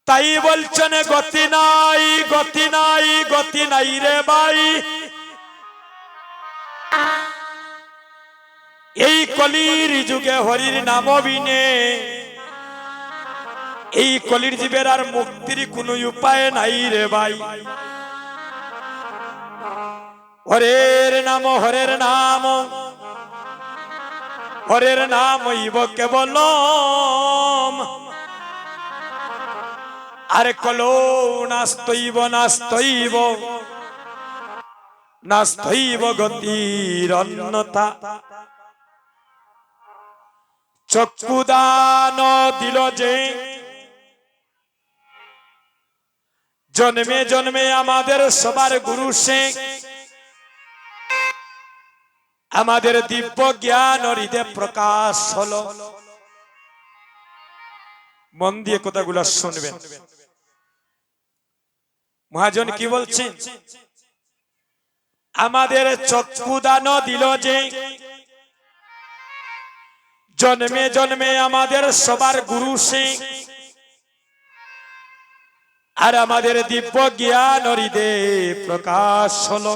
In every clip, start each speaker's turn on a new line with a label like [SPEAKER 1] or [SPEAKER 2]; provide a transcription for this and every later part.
[SPEAKER 1] তাই বলছেন গতি নাই, গতি নাই, গতি নাই রে ভাই। এই কলির যুগে হরির নাম বিনে এই কলির জীবের আর মুক্তির কোনো উপায় নাই রে ভাই। হরের নাম, হরের নাম, হরের নাম হইব কেবল, আর কলো নাস্তইব, নাস্তইব, নাস্তইব গতির অন্যথা। চক্ষুদান দিল যে জন্মে জন্মে আমাদের সবার গুরু সে, আমাদের দিব্য জ্ঞান হৃদে প্রকাশ হলো। মন দিয়ে কথাগুলো শুনবেন। মহাজন কি বলছেন? আমাদের চক্ষুদান দিল যে জন্মে জন্মে আমাদের সবার গুরু সে, আর আমাদের দিব্য জ্ঞান হৃদে প্রকাশ হলো।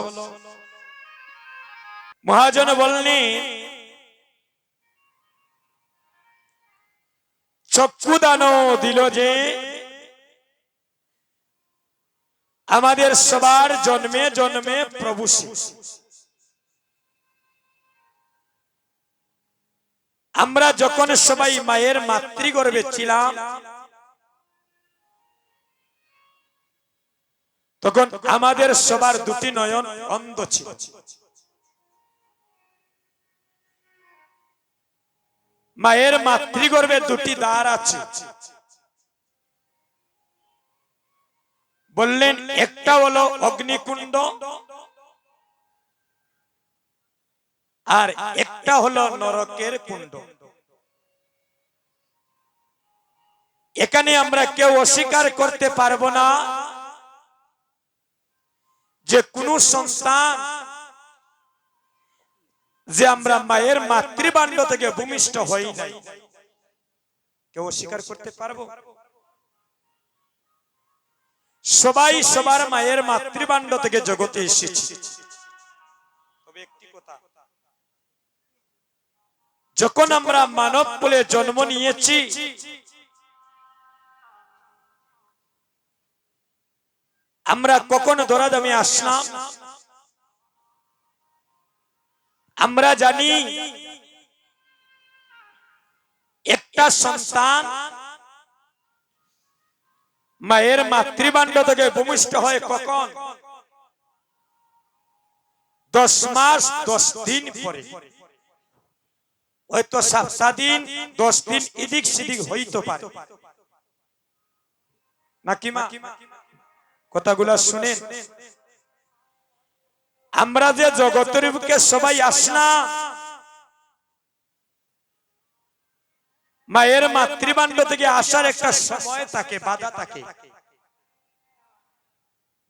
[SPEAKER 1] মহাজন বললেন চক্ষুদান দিল যে আমাদের সবার জন্মে জন্মে প্রভু সে। আমরা যখন সবাই মায়ের মাতৃগর্ভে ছিলাম তখন আমাদের সবার দুটি নয়ন অন্ধ ছিল। মায়ের মাতৃগর্ভে দুটি দ্বার আছে। বললেন একটা হলো অগ্নিকুণ্ড, আর একটা হলো নরকের কুণ্ড। এখানে আমরা কেউ অস্বীকার করতে পারবো না যে কোন সন্তান যে আমরা মায়ের মাতৃভাণ্ড থেকে ভূমিষ্ঠ হই নাই, কেউ অস্বীকার করতে পারবো? সবাই সবার মায়ের মাতৃভাণ্ড থেকে জগতে এসেছি। তবে একটি কথা, যখন আমরা মানব কুলে জন্ম নিয়েছি আমরা কখন ধরাধামে আসলাম? আমরা জানি একটা সন্তান মায়ের মাতৃভাণ্ড থেকে ভূমিষ্ঠ হয় কখন? 10 মাস 10 দিন পরে। হয়তো 7 দিন 10 দিন এদিক সেদিক হইতে পারে নাকি মা? কথাগুলো শুনেন। আমরা যে জগতের বুকে সবাই আসলাম মায়ের মাতৃভাণ্ড থেকে আসার একটা সময় থাকে, বাধা থাকে।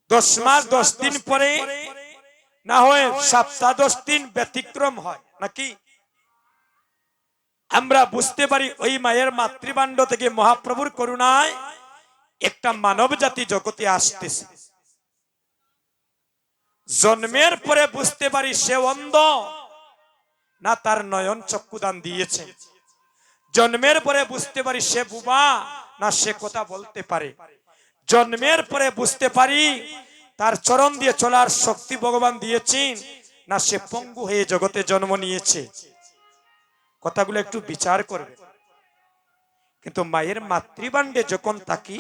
[SPEAKER 1] 10 মাস 10 দিন পরে না হয় 7 10 দিন ব্যতিক্রম হয় নাকি? আমরা বুঝতে পারি ওই মায়ের মাতৃভাণ্ড থেকে মহাপ্রভুর করুণায় একটা মানব জাতি জগতে আসতেছে। জন্মের পরে বুঝতে পারি সে অন্ধ না তার নয়ন চক্ষুদান দিয়েছে। জন্মের পরে বুঝতে পারি সে বুবা না সে কথা বলতে পারে। জন্মের পরে বুঝতে পারি তার চরণ দিয়ে চলার শক্তি ভগবান দিয়েছেন না সে পঙ্গু হয়ে জগতে জন্ম নিয়েছে। কথাগুলো একটু বিচার করবে। কিন্তু মায়ের মাতৃভাণ্ডে যখন থাকি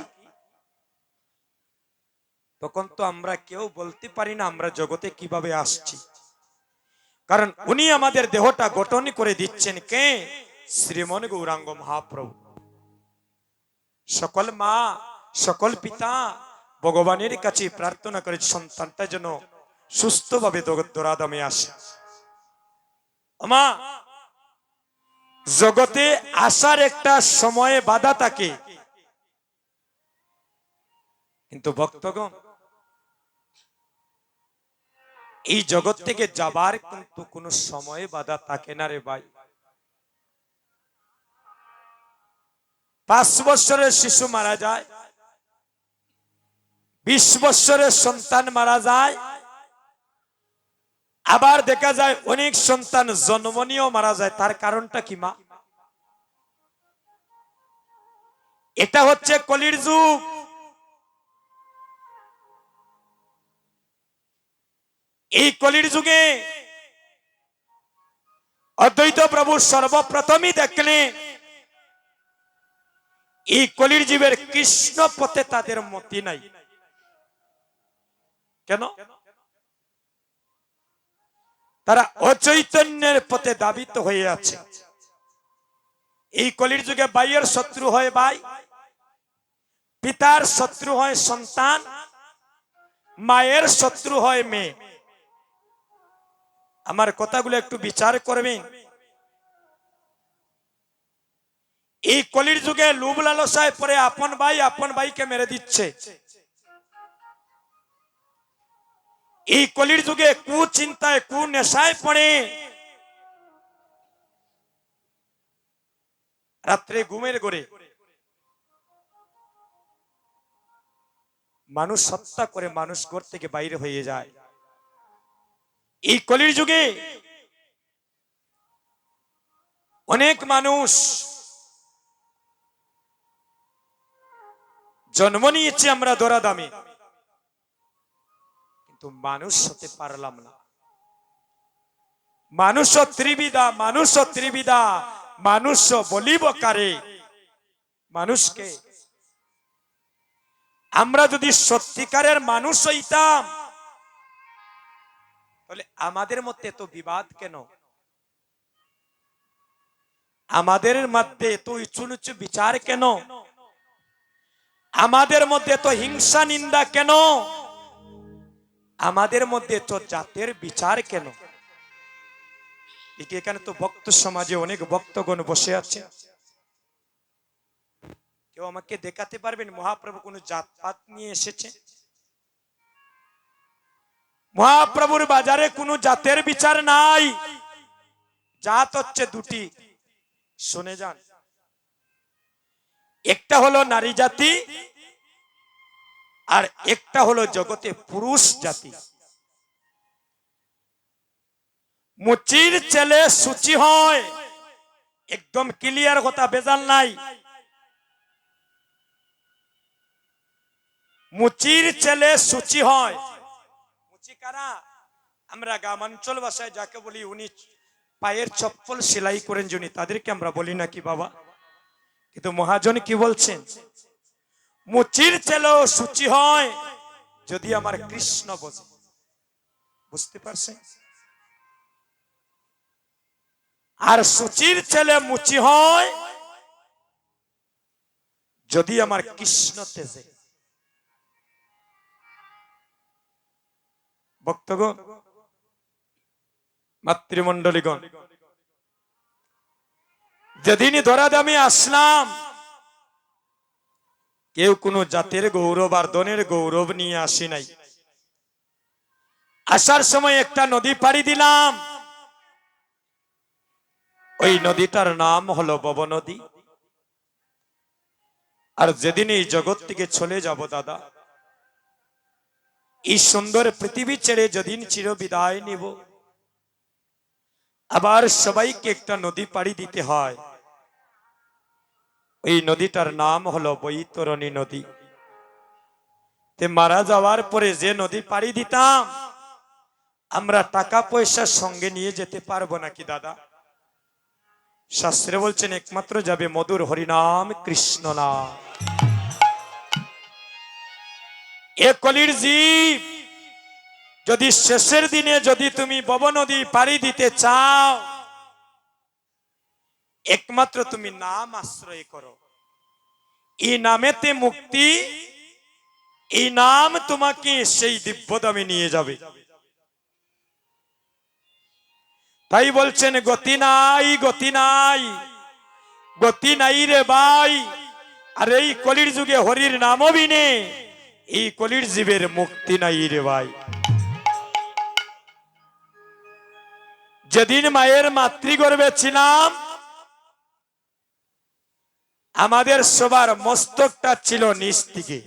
[SPEAKER 1] তখন তো আমরা কেউ বলতে পারি না আমরা জগতে কিভাবে আসছি। কারণ উনি আমাদের দেহটা গঠন করে দিচ্ছেন কে? শ্রীমন গৌরাঙ্গ মহাপ্রভু। সকল মা সকল পিতা ভগবানের কাছে প্রার্থনা করে সন্তানটা যেন সুস্থভাবে ধরাধামে আসে। মা, জগতে আসার একটা সময়ে বাধা থাকে, কিন্তু ভক্তগণ এই জগৎ থেকে যাবার কিন্তু কোনো সময়ে বাধা থাকে না রে ভাই। 5 বছরের শিশু মারা যায়, 20 বছরের সন্তান মারা যায়, আবার দেখা যায় অনেক সন্তান জন্ম নিয়েও মারা যায়। তার কারণটা কি মা? এটা হচ্ছে কলির যুগ। এই কলির যুগে অদ্বৈত প্রভু সর্বপ্রথমই দেখলেন এই কলির জীবের কৃষ্ণ পথে তাদের মতি নাই। কেন? তারা অচৈতন্যের পথে দাবিত হয়ে আছে। এই কলির যুগে ভাইয়ের শত্রু হয় ভাই, পিতার শত্রু হয় সন্তান, মায়ের শত্রু হয় মেয়ে। আমার কথাগুলো একটু বিচার করবেন। এই কলির যুগে লোভ লালসায় পরে আপন ভাইকে মেরে দিচ্ছে। এই কলির যুগে কুচিন্তায় কুনেশায় পড়ে রাত্রে ঘুমের ঘরে মানুষ হত্যা করে মানুষ ঘর থেকে বাইরে হয়ে যায়। এই কলির যুগে অনেক মানুষ জন্ম নিয়েছে আমরা দরা দামে, কিন্তু মানুষ হতে পারলাম না। মানুষ ত্রিবিধা, মানুষ বলিব কারে। মানুষকে আমরা যদি সত্যিকারের মানুষ হইতাম তাহলে আমাদের মধ্যে এত বিবাদ কেন? আমাদের মধ্যে এত উঁচু নিচু বিচার কেন? আমাদের মধ্যে এত হিংসা নিন্দা কেন? আমাদের মধ্যে এত জাতের বিচার কেন? এখানে তো ভক্ত সমাজে অনেক ভক্তগণ বসে আছে। কেউ আমাকে দেখাতে পারবেন মহাপ্রভু কোন জাতপাত নিয়ে এসেছে? মহাপ্রভুর বাজারে কোনো জাতের বিচার নাই। জাত হচ্ছে দুটি, শুনে যান। একটা হলো নারী জাতি, আর একটা হলো জগতে পুরুষ জাতি। মুচির ছেলে সূচি হয়, একদম ক্লিয়ার কথা, বেজাল নাই। মুচির ছেলে সূচি হয়। মুচি কারা? আমরা গ্রামাঞ্চল ভাষায় যাকে বলি উনি পায়ের চপ্পল সেলাই করেন যিনি, তাদেরকে আমরা বলি নাকি বাবা? কিন্তু মহাজন কি বলছেন? মুচির ছেলেও সূচি হয় যদি আমার কৃষ্ণ বোঝে। বুঝতে পারছেন? আর সূচির ছেলে মুচি হয় যদি আমার কৃষ্ণ তেজে। ভক্তগণ, মাতৃমণ্ডলীগণ, যেদিন ধরাধামে আসলাম কেউ কোনো জাতের গৌরব আর ধনের গৌরব নিয়ে আসি নাই। আসার সময় একটা নদী পাড়ি দিলাম, ওই নদীটার নাম হলো ভব নদী। আর যেদিন এই জগৎ থেকে চলে যাব দাদা, এই সুন্দর পৃথিবী ছেড়ে যেদিন চির বিদায় নিব, আবার সবাইকে একটা নদী পাড়ি দিতে হয়। ওই নদীটার নাম হলো বৈতরণী নদী। তে মারা যাওয়ার পরে যে নদী পাড়ি দিতাম, আমরা টাকা পয়সা সঙ্গে নিয়ে যেতে পারবো নাকি দাদা? শাস্ত্রে বলছেন একমাত্র যাবে মধুর হরিনাম কৃষ্ণ নাম। এ কলির জীব যদি শেষের দিনে যদি তুমি ভব নদী পাড়ি দিতে চাও, একমাত্র তুমি নাম আশ্রয় করো। এই নামেতে মুক্তি, এই নাম তোমাকে সেই দিব্যধামে নিয়ে যাবে। তাই বলছেন গতি নাই, গতি নাই, গতি নাই রে ভাই। আর এই কলির যুগে হরির নাম বিনে এই কলির জীবের মুক্তি নাই রে ভাই। যেদিন মায়ের মাতৃগর্ভে ছিলাম, আমাদের সবার মস্তকটা ছিল নিচ দিকে,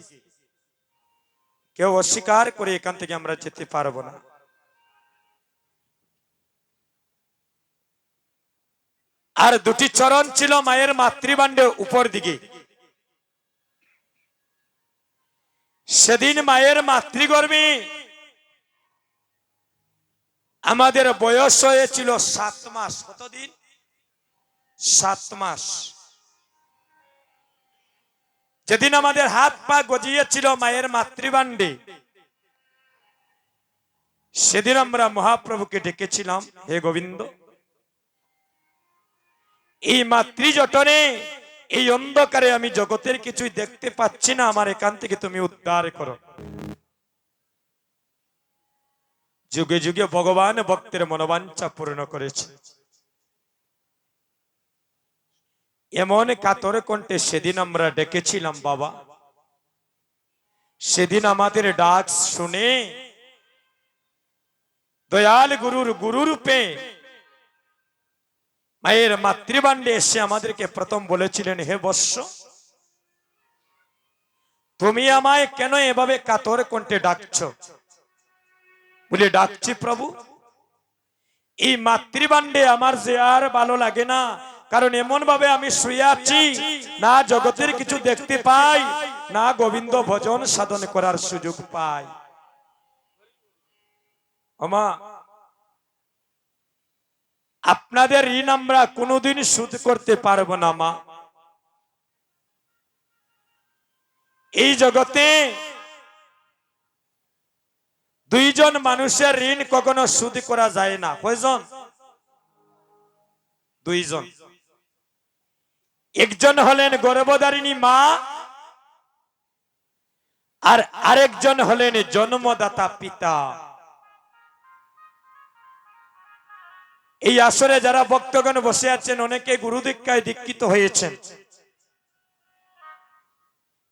[SPEAKER 1] কেউ অস্বীকার করে এখান থেকে আমরা যেতে পারবো না। আর দুটি চরণ ছিল মায়ের মাতৃভাণ্ডের উপর দিকে। সেদিন মায়ের মাতৃগর্ভে আমাদের বয়স হয়েছিল 7 মাস। কতদিন? 7 মাস। যেদিন আমাদের হাত পা গজিয়েছিল মায়ের মাতৃভাণ্ডে, সেদিন আমরা মহাপ্রভুকে ডেকেছিলাম, হে গোবিন্দ, এই মাতৃজঠরে এই অন্ধকারে আমি জগতের কিছুই দেখতে পাচ্ছি না, আমার এখান থেকে তুমি উদ্ধার করো। যুগে যুগে ভগবান ভক্তের মনোবাঞ্ছা পূর্ণ করেছে। এমন কাতর কণ্ঠে সেদিন আমরা ডেকেছিলাম বাবা। সেদিন আমাদের ডাক শুনে দয়াল গুরুর গুরুরূপে মায়ের মাতৃভাণ্ডে এসে আমাদেরকে প্রথম বলেছিলেন, হে বৎস, তুমি আমায় কেন এভাবে কাতর কণ্ঠে ডাকছো? বলে, ডাকছি প্রভু, এই মাতৃভাণ্ডে আমার যে আর ভালো লাগে না, কারণ এমন ভাবে আমি শুয়ে আছি, না জগতের কিছু দেখতে পাই, না গোবিন্দ ভজন সাধন করার সুযোগ পাই। ওমা, আপনাদের ঋণ আমরা কোনোদিন শোধ করতে পারবো না মা। এই জগতে দুইজন মানুষের ঋণ কখনো শোধ করা যায় না। কয়জন? দুইজন। একজন হলেন গর্ভধারিণী মা, আর আরেকজন হলেন জন্মদাতা পিতা। এই আসরে যারা ভক্তগণ বসে আছেন, অনেকে গুরু দীক্ষায় দীক্ষিত হয়েছেন।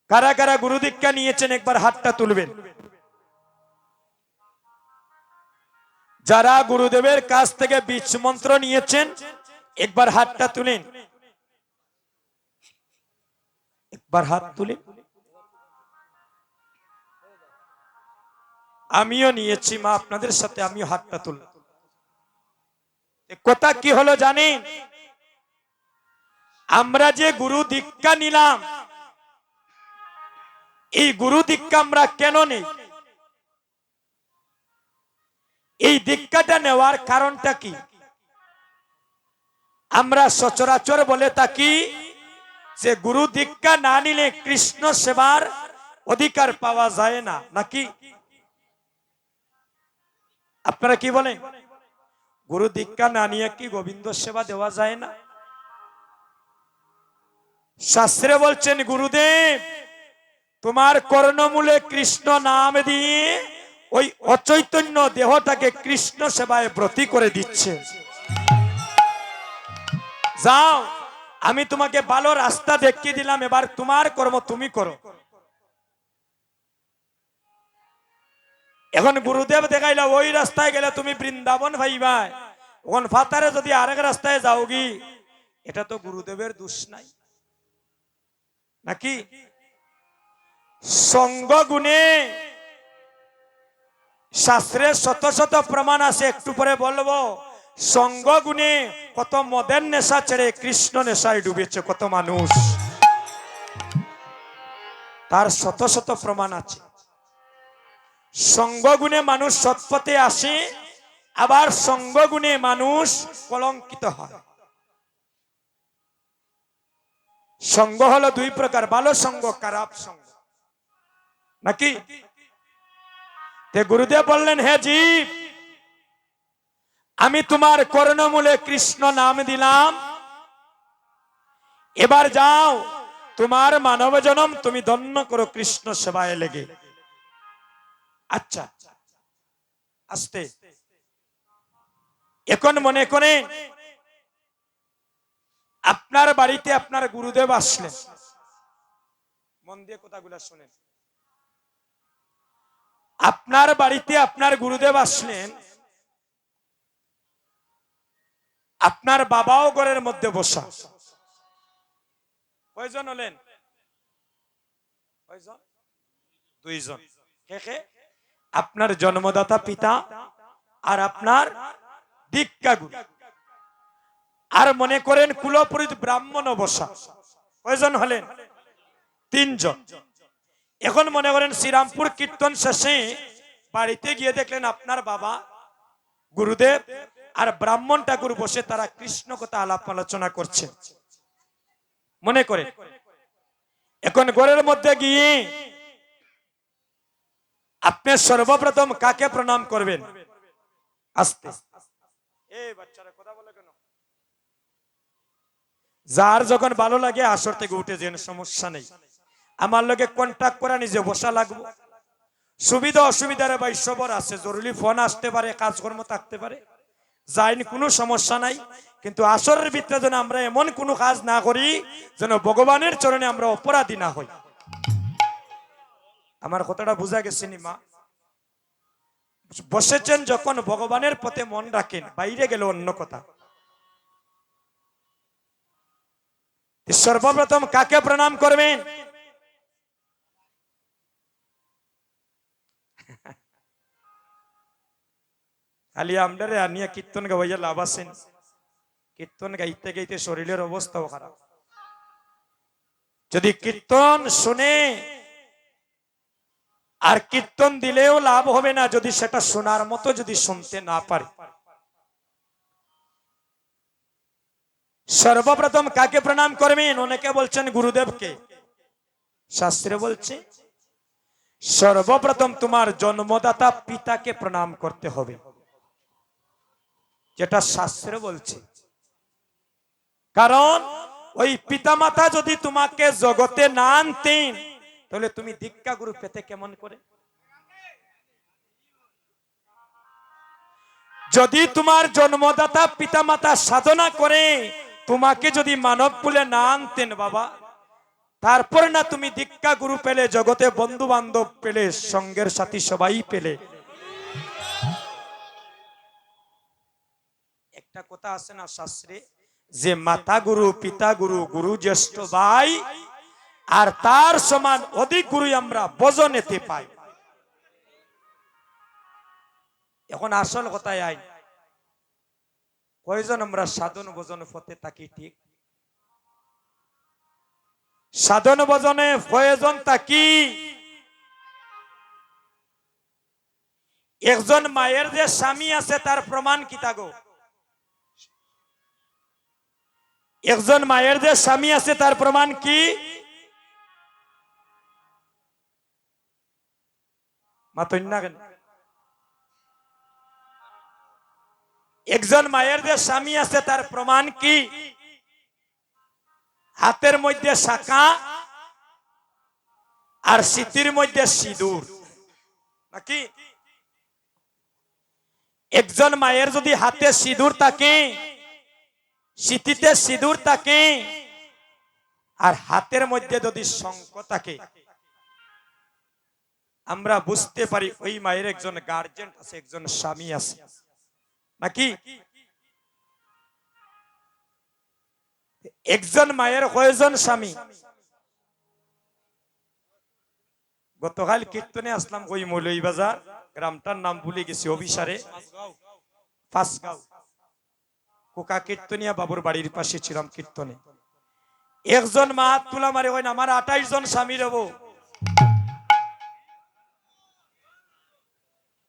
[SPEAKER 1] কারা কারা গুরু দীক্ষা নিয়েছেন একবার হাতটা তুলবেন। যারা গুরুদেবের কাছ থেকে বীজ মন্ত্র নিয়েছেন একবার হাতটা তুলেন, একবার হাত তুলেন। আমিও নিয়েছি মা, আপনাদের সাথে আমিও হাতটা তুললাম। কথা কি হলো জানেন? আমরা যে গুরু দীক্ষা নিলাম, এই গুরু দীক্ষা আমরা কেন নেই? এই দীক্ষাটা নেওয়ার কারণটা কি? আমরা সচরাচর বলে থাকি যে গুরু দীক্ষা না নিলে কৃষ্ণ সেবার অধিকার পাওয়া যায় না, নাকি? আপনারা কি বলেন? গুরু দীক্ষা না নিয়ে কি গোবিন্দ সেবা দেওয়া যায় না? শাস্ত্রে বলছেন, গুরুদেব তোমার কর্ণমূলে কৃষ্ণ নাম দিয়ে ওই অচৈতন্য দেহটাকে কৃষ্ণ সেবায় ব্রতী করে দিচ্ছে। যাও, আমি তোমাকে ভালো রাস্তা দেখিয়ে দিলাম, এবার তোমার কর্ম তুমি করো। এখন গুরুদেব দেখাইলা ওই রাস্তায় গেলে তুমি বৃন্দাবন ভাইবাই, ওখান ফাতারে যদি আরেক রাস্তায় যাওগি, এটা তো গুরুদেবের দোষ নাই, নাকি? সঙ্গ গুণে শাস্ত্রে শত শত প্রমাণ আছে, একটু পরে বলবো। সঙ্গ গুণে কত মদের নেশা ছেড়ে কৃষ্ণ নেশায় ডুবেছে কত মানুষ, তার শত শত প্রমাণ আছে। সঙ্গ গুণে মানুষ সৎপথে আসে, আবার সঙ্গ গুণে মানুষ কলঙ্কিত হয়। সঙ্গ হলো দুই প্রকার, ভালো সঙ্গ, খারাপ সঙ্গ, নাকি? গুরুদেব বললেন, হে জীব, আমি তোমার কর্ণমূলে কৃষ্ণ নাম দিলাম, এবার যাও তোমার মানব জনম তুমি ধন্য করো কৃষ্ণ সেবায় লেগে। আচ্ছা, আস্তে। এখন মনে করে আপনার বাড়িতে আপনার গুরুদেব আসলেন, মন দিয়ে কথাগুলো শুনেন। আপনার বাড়িতে আপনার গুরুদেব আসলেন, আপনার বাবাও ঘরের মধ্যে বসা। কয়জন হলেন? কয়জন? দুইজন। কে কে? আপনার জন্মদাতা পিতা আর আপনার দীক্ষা গুরু। আর মনে করেন কুলপুরোহিত ব্রাহ্মণ বসা, কয়জন হলেন? 3 জন। এখন মনে করেন শ্রীরামপুর কীর্তন শেষে বাড়িতে গিয়ে দেখলেন আপনার বাবা গুরুদেব আর ব্রাহ্মণ ঠাকুর বসে তারা কৃষ্ণ কথা আলাপ আলোচনা করছে মনে করে। এখন ঘরের মধ্যে গিয়ে আপনি সর্বপ্রথম কাকে প্রণাম করবেন? আস্তে এই বাচ্চারা কথা বলে কেন? যার যখন ভালো লাগে আসর থেকে উঠে যেন, সমস্যা নেই। আমার লগে কন্টাক্ট করা, নিজে বসা লাগবো। সুবিধা অসুবিধার ভাই সবর আছে, জরুরি ফোন আসতে পারে, কাজকর্ম থাকতে পারে, যাইনি কোনো সমস্যা নাই। কিন্তু আসরের ভিতরে যেন আমরা এমন কোনো কাজ না করি যেন ভগবানের চরণে আমরা অপরাধী না হই। আমার কথাটা বোঝা গেছে নি মা? বসেছেন যখন ভগবানের পথে মন রাখেন, বাইরে গেলে অন্য কথা। সর্বপ্রথম কাকে প্রণাম করবেন? খালি আমরা আনিয়া কীর্তন গাওয়াইয়া লাভ আছেন? কীর্তন গাইতে গাইতে শরীরের অবস্থাও খারাপ। যদি কীর্তন শুনে আর কীর্তন দিলেও লাভ হবে না যদি সেটা শোনার মতো যদি শুনতে না পারে। সর্বপ্রথম কাকে প্রণাম করবেন? অনেকে বলছেন গুরুদেবকে। শাস্ত্রে বলছে সর্বপ্রথম তোমার জন্মদাতা পিতাকে প্রণাম করতে হবে, যেটা শাস্ত্রে বলছে। কারণ ওই পিতামাতা যদি তোমাকে জগতে না আনতেন তাহলে তুমি দীক্ষা গুরু পেতে কেমন করে? যদি তোমার জন্মদাতা পিতামাতা সাধনা করে তোমাকে যদি মানব কুলে না আনতেন বাবা, তারপর না তুমি দীক্ষা গুরু পেলে, জগতে বন্ধু বান্ধব পেলে, সঙ্গের সাথী সবাই পেলে। একটা কথা আছে না শাস্ত্রে, যে মাতা গুরু, পিতা গুরু, গুরু জ্যেষ্ঠ ভাই, আর তার সমান অধিক গুরু আমরা ভজনেতে পাই। এখন আসল কথায় আই, কয়জন আমরা সাধন ভজন পথে থাকি? ঠিক সাধন ভজনে কয়জন থাকি? একজন মায়ের যে স্বামী আছে তার প্রমাণ কি থাকো? একজন মায়ের যে স্বামী আছে তার প্রমাণ কি? একজন মায়ের যে স্বামী আছে তার প্রমাণ কি? হাতের মধ্যে শাখা আর সিথির মধ্যে সিঁদুর, নাকি? একজন মায়ের যদি হাতে সিঁদুর থাকে, সিথিতে সিঁদুর থাকে, আর হাতের মধ্যে যদি শঙ্খ থাকে, আমরা বুঝতে পারি ওই মায়ের একজন গার্জেন আছে, একজন স্বামী আছে, নাকি? একজন মায়ের কয়জন স্বামী? গতকাল কীর্তনে আসলাম ওই মৌলভীবাজার, গ্রামটার নাম ভুলে গেছি, অভিসারে ফাঁসগাঁও, কোকা কীর্তনিয়া বাবুর বাড়ির পাশে ছিলাম কীর্তনে। একজন মা তুলা মারে হয় না, আমার 28 জন স্বামী রব।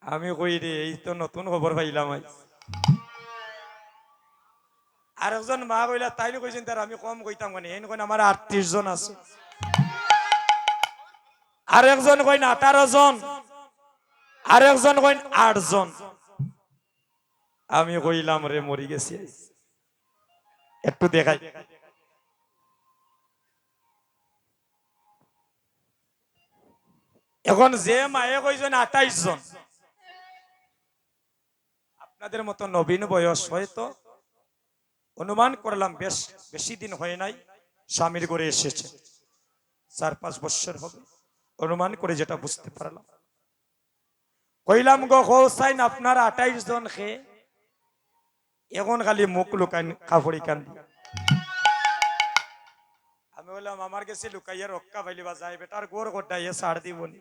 [SPEAKER 1] আমি কই রে, এই তো নতুন খবর পাইলাম। আর একজন মা কইলা, তাইলে কইছেন তার আমি কম কইতাম মানে, এই কইন আমার 38 জন আছে। আর একজন কইন 18 জন, আর একজন কইন 8 জন। আমি কইলাম রে মরি গেছি, একটু দেখাই। এখন যে মায়ে কইছেন 28 জন, আপনাদের মতো নবীন বয়স হয়তো অনুমান করলাম বেশ বেশি দিন হয় নাই স্বামীর ঘরে এসেছে, 4-5 বছর হবে অনুমান করে, যেটা বুঝতে পারলাম। কইলাম গো হোসাইন আপনার 28 জন খেয়ে এখন খালি মুখ লুকান কাপড়ি কান্দি। আমি বললাম আমার কাছে লুকাইয়া রক্ষা পাইলি বা যাই বেটার গোর গোটাইয়া ছাড় দিবনি।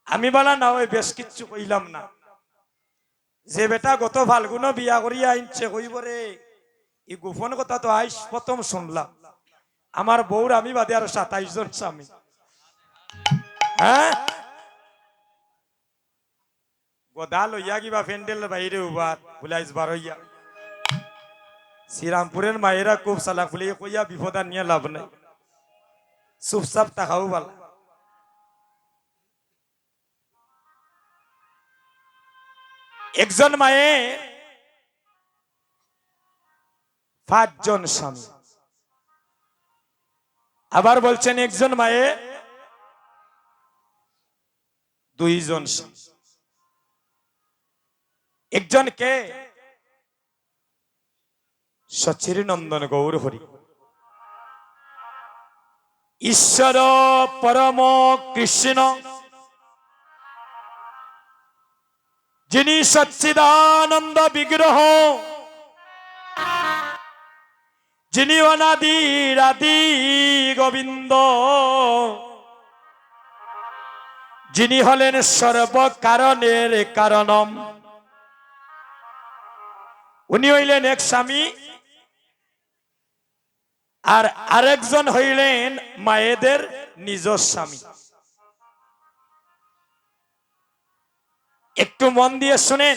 [SPEAKER 1] আমি বলা না ওই বেশ কিচ্ছু কইলাম না, যে বেটা গত ফাল্গুন বিয়া করিয়া আইনছে কইব রে এই গোপন কথা তো আইস প্রথম শুনলাম, আমার বউর আমি বাদে আরো 27 জন স্বামী। হ্যাঁ, গদা লইয়া কিবা প্যান্ডেল বাইরে উবার বুলাইস বার হইয়া। শ্রীরামপুরের মায়েরা খুব সালা ফুলে কইয়া বিপদ আর নিয়ে লাভ নাই, চুপচাপ টাকাও ভালো। একজন মায়ে 5 জন স্বামী, আবার বলছেন একজন মায়ে 2 জন স্বামী। একজন কে? সচির নন্দন গৌর হরি, ঈশ্বর পরম কৃষ্ণ, যিনি সচ্চিদানন্দ বিগ্রহ, যিনি অনাদি আদি গোবিন্দ, যিনি হলেন সর্বকারণের কারণম। উনি হইলেন এক স্বামী, আর আরেকজন হইলেন মায়েদের নিজ স্বামী। একটু মন দিয়ে শুনেন,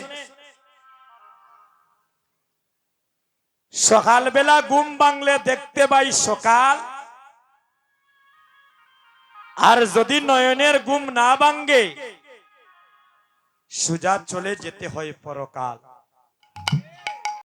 [SPEAKER 1] সকালবেলা ঘুম ভাঙলে দেখতে পাই সকাল, আর যদি নয়নের ঘুম না ভাঙ্গে সোজা চলে যেতে হয় পরকাল।